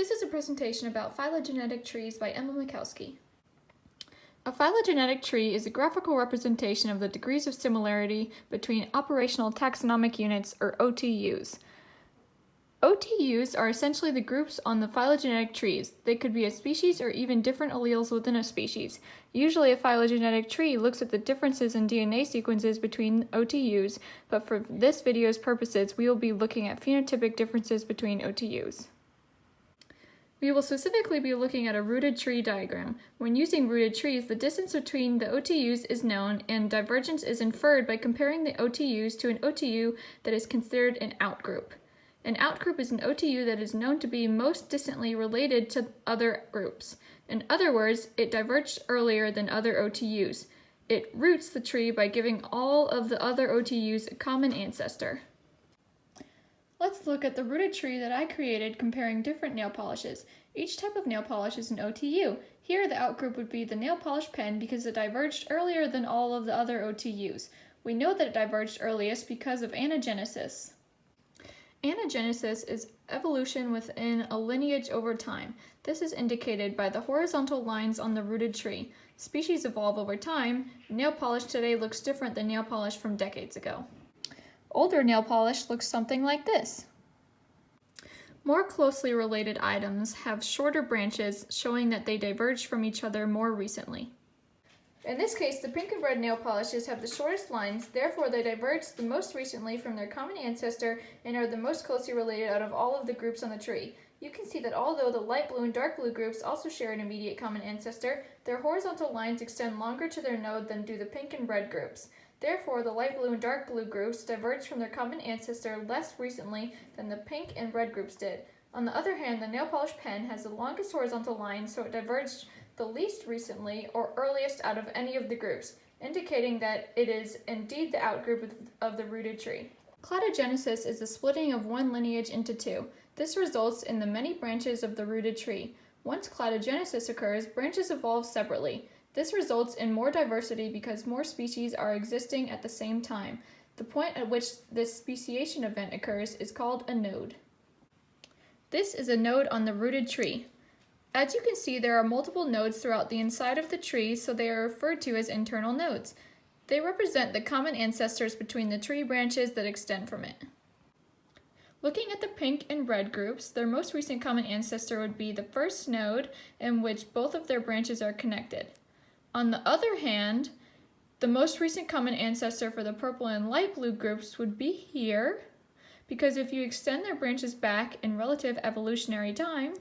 This is a presentation about phylogenetic trees by Emma Mackowsky. A phylogenetic tree is a graphical representation of the degrees of similarity between operational taxonomic units, or OTUs. OTUs are essentially the groups on the phylogenetic trees. They could be a species or even different alleles within a species. Usually a phylogenetic tree looks at the differences in DNA sequences between OTUs, but for this video's purposes, we will be looking at phenotypic differences between OTUs. We will specifically be looking at a rooted tree diagram. When using rooted trees, the distance between the OTUs is known and divergence is inferred by comparing the OTUs to an OTU that is considered an outgroup. An outgroup is an OTU that is known to be most distantly related to other groups. In other words, it diverged earlier than other OTUs. It roots the tree by giving all of the other OTUs a common ancestor. Let's look at the rooted tree that I created comparing different nail polishes. Each type of nail polish is an OTU. Here the outgroup would be the nail polish pen because it diverged earlier than all of the other OTUs. We know that it diverged earliest because of anagenesis. Anagenesis is evolution within a lineage over time. This is indicated by the horizontal lines on the rooted tree. Species evolve over time. Nail polish today looks different than nail polish from decades ago. Older nail polish looks something like this. More closely related items have shorter branches showing that they diverged from each other more recently. In this case, the pink and red nail polishes have the shortest lines, therefore they diverged the most recently from their common ancestor and are the most closely related out of all of the groups on the tree. You can see that although the light blue and dark blue groups also share an immediate common ancestor, their horizontal lines extend longer to their node than do the pink and red groups. Therefore, the light blue and dark blue groups diverged from their common ancestor less recently than the pink and red groups did. On the other hand, the nail polish pen has the longest horizontal line, so it diverged the least recently or earliest out of any of the groups, indicating that it is indeed the outgroup of the rooted tree. Cladogenesis is the splitting of one lineage into two. This results in the many branches of the rooted tree. Once cladogenesis occurs, branches evolve separately. This results in more diversity because more species are existing at the same time. The point at which this speciation event occurs is called a node. This is a node on the rooted tree. As you can see, there are multiple nodes throughout the inside of the tree, so they are referred to as internal nodes. They represent the common ancestors between the tree branches that extend from it. Looking at the pink and red groups, their most recent common ancestor would be the first node in which both of their branches are connected. On the other hand, the most recent common ancestor for the purple and light blue groups would be here, because if you extend their branches back in relative evolutionary time,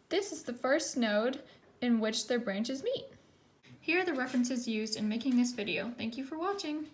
this is the first node in which their branches meet. Here are the references used in making this video. Thank you for watching.